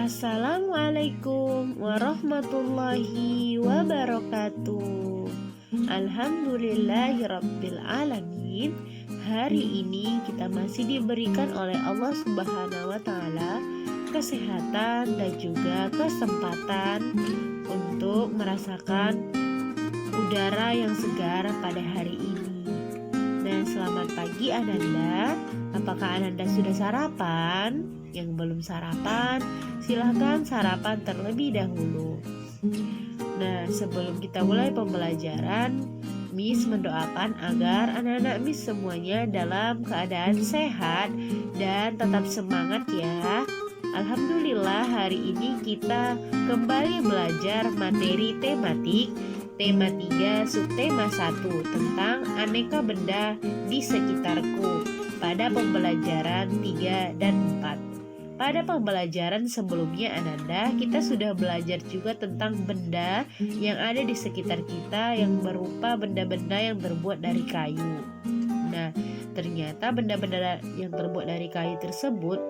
Assalamualaikum warahmatullahi wabarakatuh. Alhamdulillahirabbil alamin. Hari ini kita masih diberikan oleh Allah Subhanahu wa taala kesehatan dan juga kesempatan untuk merasakan udara yang segar pada hari ini. Dan selamat pagi Ananda. Apakah Ananda sudah sarapan? Yang belum sarapan, silahkan sarapan terlebih dahulu. Nah, sebelum kita mulai pembelajaran, Miss mendoakan agar anak-anak Miss semuanya dalam keadaan sehat dan tetap semangat ya. Alhamdulillah hari ini kita kembali belajar materi tematik tema 3 subtema 1 tentang aneka benda di sekitarku pada pembelajaran 3 dan 4. Pada pembelajaran sebelumnya Ananda, kita sudah belajar juga tentang benda yang ada di sekitar kita yang berupa benda-benda yang terbuat dari kayu. Nah, ternyata benda-benda yang terbuat dari kayu tersebut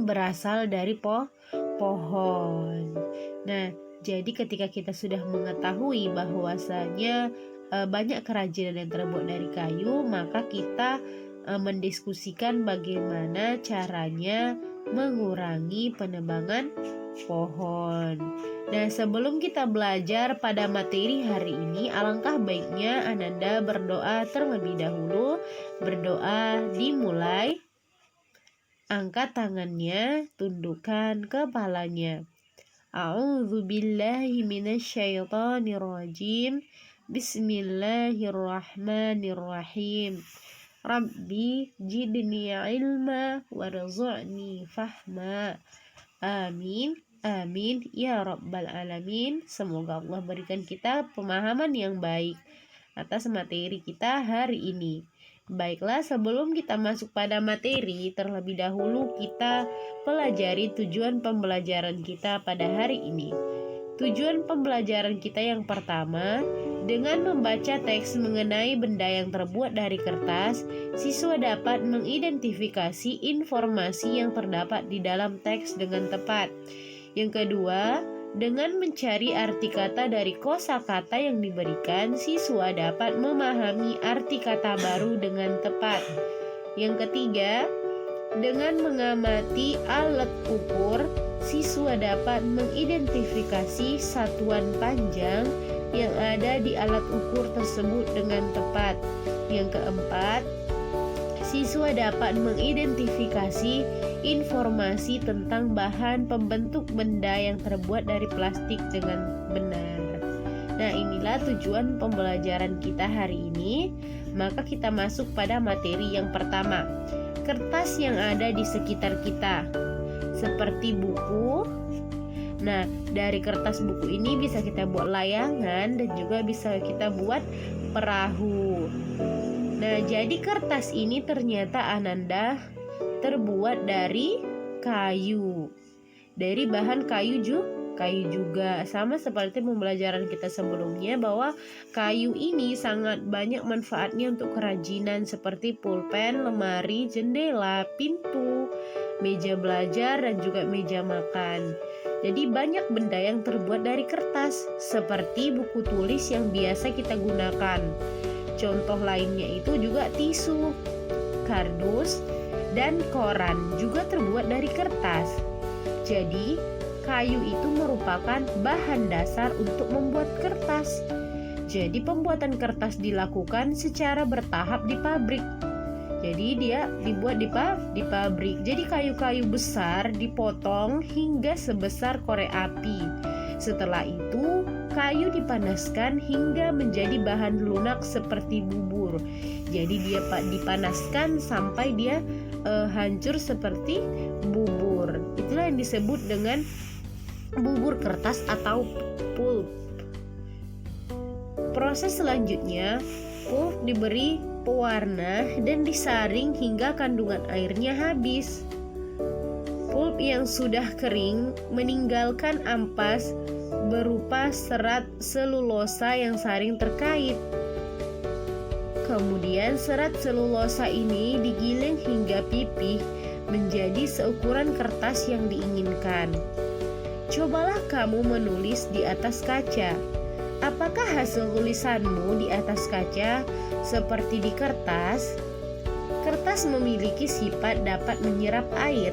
berasal dari pohon. Nah, jadi ketika kita sudah mengetahui bahwasanya banyak kerajinan yang terbuat dari kayu, maka kita mendiskusikan bagaimana caranya mengurangi penebangan pohon. Nah, sebelum kita belajar pada materi hari ini, alangkah baiknya Ananda berdoa terlebih dahulu. Berdoa dimulai. Angkat tangannya, tundukkan kepalanya. A'udzubillahi minasyaitonirrajim. Bismillahirrahmanirrahim. Rabbi jidni ilma warzuqni fahma. Amin. Amin ya rabbal alamin. Semoga Allah berikan kita pemahaman yang baik atas materi kita hari ini. Baiklah, sebelum kita masuk pada materi, terlebih dahulu kita pelajari tujuan pembelajaran kita pada hari ini. Tujuan pembelajaran kita yang pertama, dengan membaca teks mengenai benda yang terbuat dari kertas, siswa dapat mengidentifikasi informasi yang terdapat di dalam teks dengan tepat. Yang kedua, dengan mencari arti kata dari kosakata yang diberikan, siswa dapat memahami arti kata baru dengan tepat. Yang ketiga, dengan mengamati alat ukur, siswa dapat mengidentifikasi satuan panjang yang ada di alat ukur tersebut dengan tepat. Yang keempat, siswa dapat mengidentifikasi informasi tentang bahan pembentuk benda yang terbuat dari plastik dengan benar. Nah, inilah tujuan pembelajaran kita hari ini. Maka kita masuk pada materi yang pertama. Kertas yang ada di sekitar kita, seperti buku. Nah, dari kertas buku ini bisa kita buat layangan dan juga bisa kita buat perahu. Nah, jadi kertas ini ternyata Ananda terbuat dari kayu. Dari bahan kayu juga. Sama seperti pembelajaran kita sebelumnya bahwa kayu ini sangat banyak manfaatnya untuk kerajinan seperti pulpen, lemari, jendela, pintu, meja belajar dan juga meja makan. Jadi banyak benda yang terbuat dari kertas seperti buku tulis yang biasa kita gunakan. Contoh lainnya itu juga tisu, kardus, dan koran juga terbuat dari kertas. Jadi kayu itu merupakan bahan dasar untuk membuat kertas. Jadi pembuatan kertas dilakukan secara bertahap di pabrik. Jadi dia dibuat di pabrik. Jadi kayu-kayu besar dipotong hingga sebesar korek api. Setelah itu kayu dipanaskan hingga menjadi bahan lunak seperti bubur. Jadi dia dipanaskan sampai dia hancur seperti bubur. Itulah yang disebut dengan bubur kertas atau pulp. Proses selanjutnya, pulp diberi pewarna dan disaring hingga kandungan airnya habis. Pulp yang sudah kering meninggalkan ampas berupa serat selulosa yang saling terkait. Kemudian serat selulosa ini digiling hingga pipih menjadi seukuran kertas yang diinginkan. Cobalah kamu menulis di atas kaca. Apakah hasil tulisanmu di atas kaca seperti di kertas? Kertas memiliki sifat dapat menyerap air.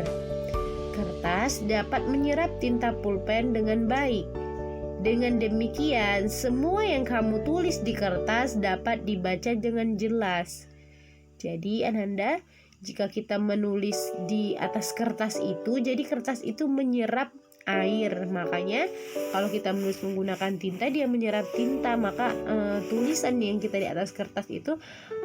Kertas dapat menyerap tinta pulpen dengan baik. Dengan demikian, semua yang kamu tulis di kertas dapat dibaca dengan jelas. Jadi, Ananda, jika kita menulis di atas kertas itu, jadi kertas itu menyerap air. Makanya kalau kita menulis menggunakan tinta, dia menyerap tinta, maka tulisan yang kita di atas kertas itu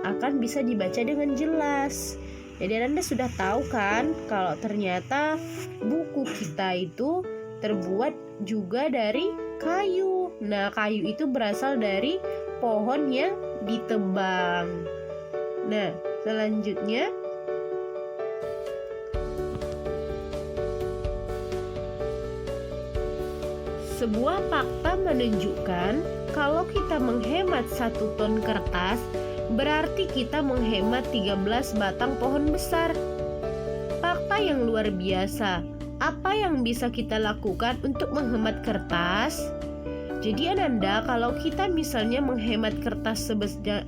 akan bisa dibaca dengan jelas. Jadi Anda sudah tahu kan kalau ternyata buku kita itu terbuat juga dari kayu. Nah, kayu itu berasal dari pohon yang ditebang. Nah, selanjutnya sebuah fakta menunjukkan kalau kita menghemat 1 ton kertas, berarti kita menghemat 13 batang pohon besar. Fakta yang luar biasa. Apa yang bisa kita lakukan untuk menghemat kertas? Jadi Ananda, kalau kita misalnya menghemat kertas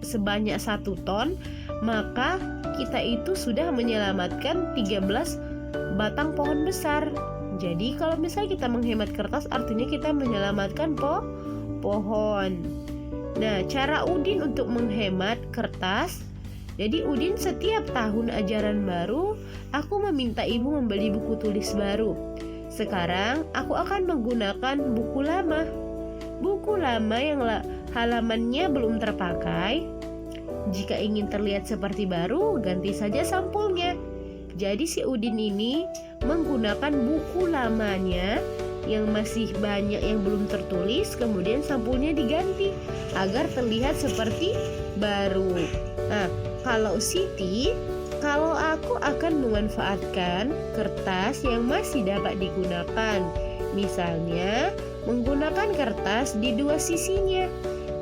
sebanyak 1 ton, maka kita itu sudah menyelamatkan 13 batang pohon besar. Jadi kalau misalnya kita menghemat kertas, artinya kita menyelamatkan pohon. Nah, cara Udin untuk menghemat kertas. Jadi Udin setiap tahun ajaran baru, aku meminta ibu membeli buku tulis baru. Sekarang aku akan menggunakan buku lama. Buku lama yang halamannya belum terpakai. Jika ingin terlihat seperti baru, ganti saja sampulnya. Jadi si Udin ini menggunakan buku lamanya yang masih banyak yang belum tertulis, kemudian sampulnya diganti agar terlihat seperti baru. Nah, kalau Siti, kalau aku akan memanfaatkan kertas yang masih dapat digunakan. Misalnya, menggunakan kertas di 2 sisinya.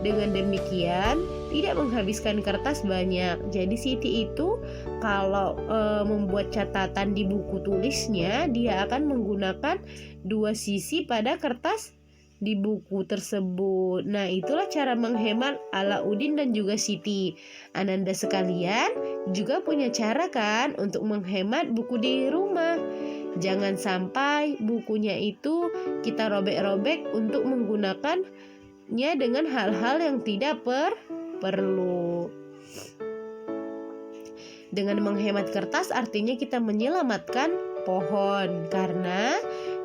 Dengan demikian, tidak menghabiskan kertas banyak. Jadi Siti itu kalau membuat catatan di buku tulisnya, dia akan menggunakan 2 sisi pada kertas di buku tersebut. Nah, itulah cara menghemat ala Udin dan juga Siti. Ananda sekalian juga punya cara kan untuk menghemat buku di rumah. Jangan sampai bukunya itu kita robek-robek untuk menggunakannya dengan hal-hal yang tidak perlu. Dengan menghemat kertas artinya kita menyelamatkan pohon, karena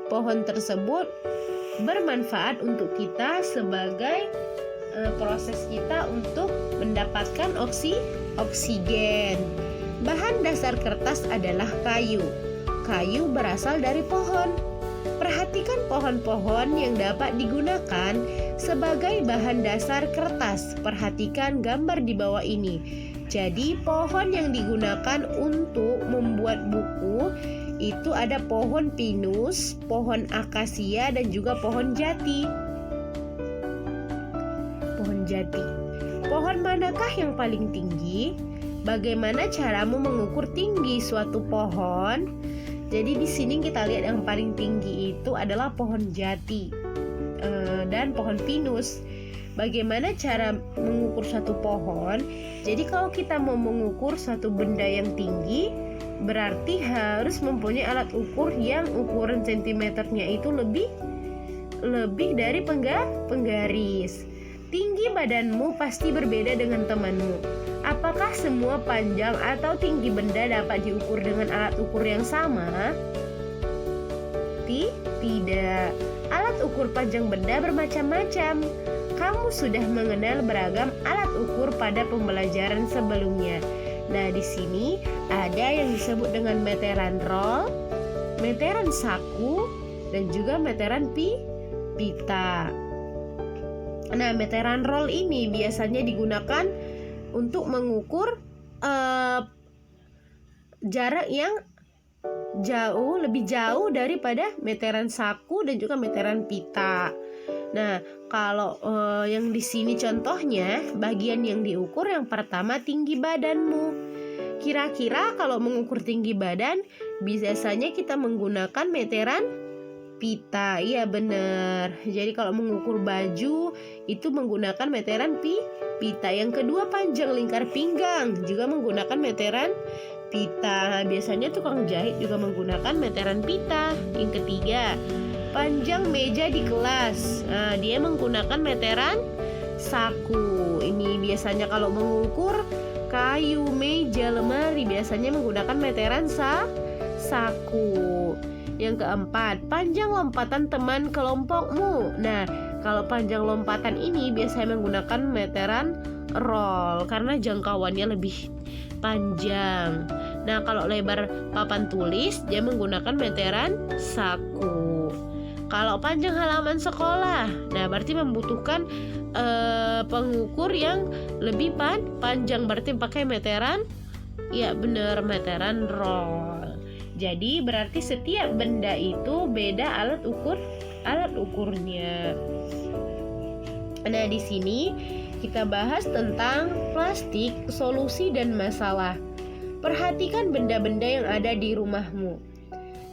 pohon tersebut bermanfaat untuk kita sebagai proses kita untuk mendapatkan oksigen. Bahan dasar kertas adalah kayu. Kayu berasal dari pohon. Perhatikan pohon-pohon yang dapat digunakan sebagai bahan dasar kertas. Perhatikan gambar di bawah ini. Jadi pohon yang digunakan untuk membuat buku itu ada pohon pinus, pohon akasia, dan juga pohon jati. Pohon jati. Pohon manakah yang paling tinggi? Bagaimana caramu mengukur tinggi suatu pohon? Jadi di sini kita lihat yang paling tinggi itu adalah pohon jati dan pohon pinus. Bagaimana cara mengukur satu pohon? Jadi kalau kita mau mengukur satu benda yang tinggi, berarti harus mempunyai alat ukur yang ukuran sentimeternya itu lebih dari penggaris. Tinggi badanmu pasti berbeda dengan temanmu. Apakah semua panjang atau tinggi benda dapat diukur dengan alat ukur yang sama? Tidak. Alat ukur panjang benda bermacam-macam. Kamu sudah mengenal beragam alat ukur pada pembelajaran sebelumnya. Nah, di sini ada yang disebut dengan meteran roll, meteran saku, dan juga meteran pita. Nah, meteran roll ini biasanya digunakan untuk mengukur jarak yang lebih jauh daripada meteran saku dan juga meteran pita. Nah, kalau yang di sini contohnya, bagian yang diukur yang pertama tinggi badanmu. Kira-kira kalau mengukur tinggi badan, biasanya kita menggunakan meteran Pita, iya benar. Jadi kalau mengukur baju itu menggunakan meteran pita. Yang kedua, panjang lingkar pinggang juga menggunakan meteran pita. Biasanya tukang jahit juga menggunakan meteran pita. Yang ketiga, panjang meja di kelas. Nah, dia menggunakan meteran saku. Ini biasanya kalau mengukur kayu, meja, lemari biasanya menggunakan meteran saku. Yang keempat, panjang lompatan teman kelompokmu. Nah, kalau panjang lompatan ini biasanya menggunakan meteran roll karena jangkauannya lebih panjang. Nah, kalau lebar papan tulis dia menggunakan meteran saku. Kalau panjang halaman sekolah, nah berarti membutuhkan pengukur yang lebih panjang, berarti pakai meteran, ya benar, meteran roll. Jadi berarti setiap benda itu beda alat ukurnya. Nah, di sini kita bahas tentang plastik, solusi dan masalah. Perhatikan benda-benda yang ada di rumahmu.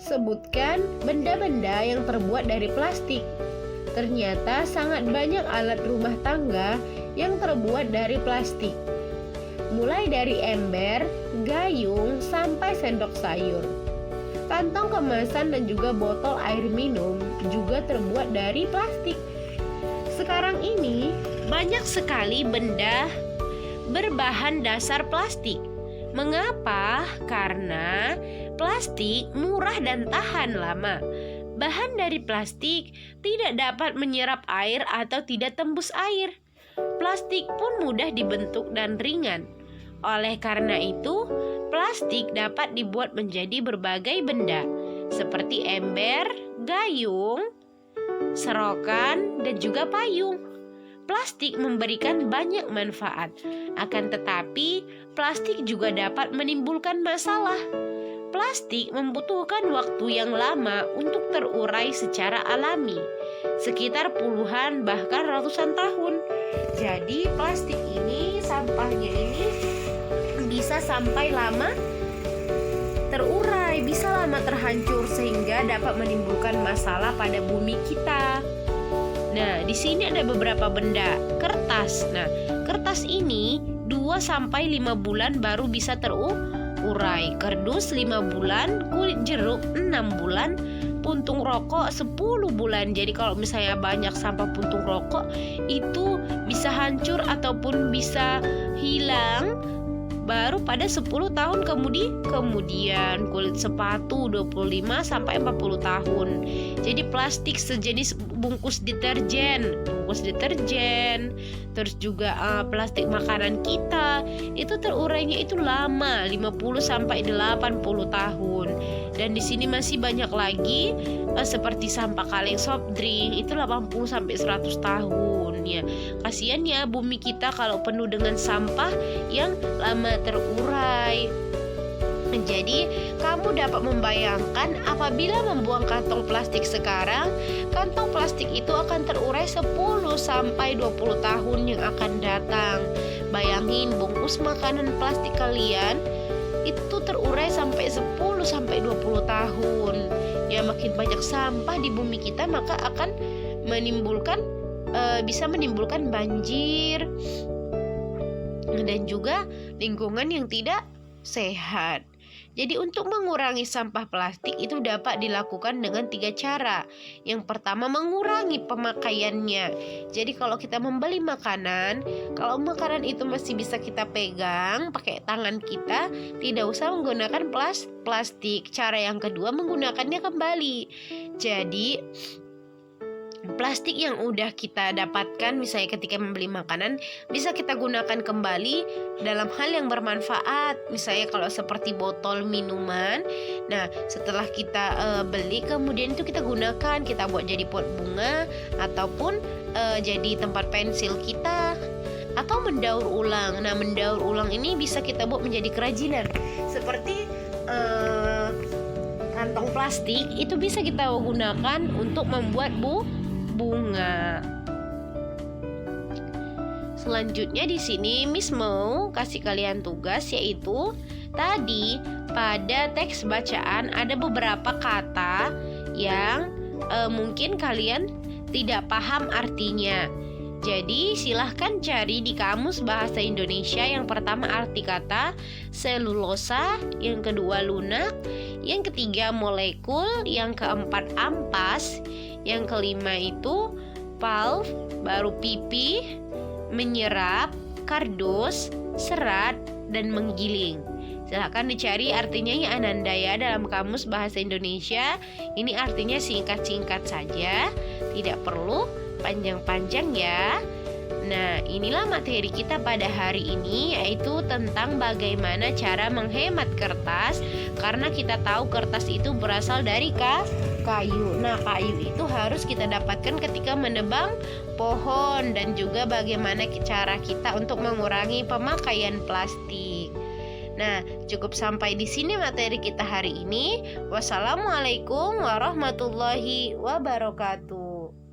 Sebutkan benda-benda yang terbuat dari plastik. Ternyata sangat banyak alat rumah tangga yang terbuat dari plastik. Mulai dari ember, gayung, sampai sendok sayur. Kantong kemasan dan juga botol air minum juga terbuat dari plastik. Sekarang ini banyak sekali benda berbahan dasar plastik. Mengapa? Karena plastik murah dan tahan lama. Bahan dari plastik tidak dapat menyerap air atau tidak tembus air. Plastik pun mudah dibentuk dan ringan. Oleh karena itu, plastik dapat dibuat menjadi berbagai benda seperti ember, gayung, serokan, dan juga payung. Plastik memberikan banyak manfaat, akan tetapi plastik juga dapat menimbulkan masalah. Plastik membutuhkan waktu yang lama untuk terurai secara alami, sekitar puluhan bahkan ratusan tahun. Jadi plastik ini, sampahnya ini bisa sampai lama terurai, bisa lama terhancur sehingga dapat menimbulkan masalah pada bumi kita. Nah, di sini ada beberapa benda. Kertas. Nah, kertas ini 2-5 bulan baru bisa terurai. Kardus 5 bulan, kulit jeruk 6 bulan, puntung rokok 10 bulan. Jadi kalau misalnya banyak sampah puntung rokok itu bisa hancur ataupun bisa hilang baru pada 10 tahun kemudian. Kulit sepatu 25-40 tahun. Jadi plastik sejenis bungkus deterjen, terus juga plastik makanan kita itu terurainya itu lama, 50-80 tahun. Dan di sini masih banyak lagi seperti sampah kaleng soft drink itu 80-100 tahun ya. Kasihan ya bumi kita kalau penuh dengan sampah yang lama terurai. Jadi, kamu dapat membayangkan apabila membuang kantong plastik sekarang, kantong plastik itu akan terurai 10-20 tahun yang akan datang. Bayangin bungkus makanan plastik kalian itu terurai sampai 10-20 tahun. Ya, makin banyak sampah di bumi kita maka akan bisa menimbulkan banjir dan juga lingkungan yang tidak sehat. Jadi untuk mengurangi sampah plastik itu dapat dilakukan dengan 3 cara. Yang pertama, mengurangi pemakaiannya. Jadi kalau kita membeli makanan, kalau makanan itu masih bisa kita pegang pakai tangan kita, tidak usah menggunakan plastik. Cara yang kedua, menggunakannya kembali. Jadi plastik yang udah kita dapatkan misalnya ketika membeli makanan bisa kita gunakan kembali dalam hal yang bermanfaat. Misalnya kalau seperti botol minuman, nah setelah kita beli kemudian itu kita gunakan, kita buat jadi pot bunga ataupun jadi tempat pensil kita, atau mendaur ulang. Nah mendaur ulang ini bisa kita buat menjadi kerajinan seperti kantong plastik itu bisa kita gunakan untuk membuat bunga. Selanjutnya di sini Miss mau kasih kalian tugas, yaitu tadi pada teks bacaan ada beberapa kata yang mungkin kalian tidak paham artinya. Jadi silahkan cari di Kamus Bahasa Indonesia. Yang pertama arti kata selulosa, yang kedua lunak, yang ketiga molekul, yang keempat ampas, yang kelima itu pulp, baru pipi, menyerap, kardus, serat, dan menggiling. Silahkan dicari artinya ya Ananda ya dalam Kamus Bahasa Indonesia. Ini artinya singkat-singkat saja, tidak perlu panjang-panjang ya. Nah, inilah materi kita pada hari ini, yaitu tentang bagaimana cara menghemat kertas. Karena kita tahu kertas itu berasal dari kayu. Nah, kayu itu harus kita dapatkan ketika menebang pohon, dan juga bagaimana cara kita untuk mengurangi pemakaian plastik. Nah, cukup sampai di sini materi kita hari ini. Wassalamualaikum warahmatullahi wabarakatuh.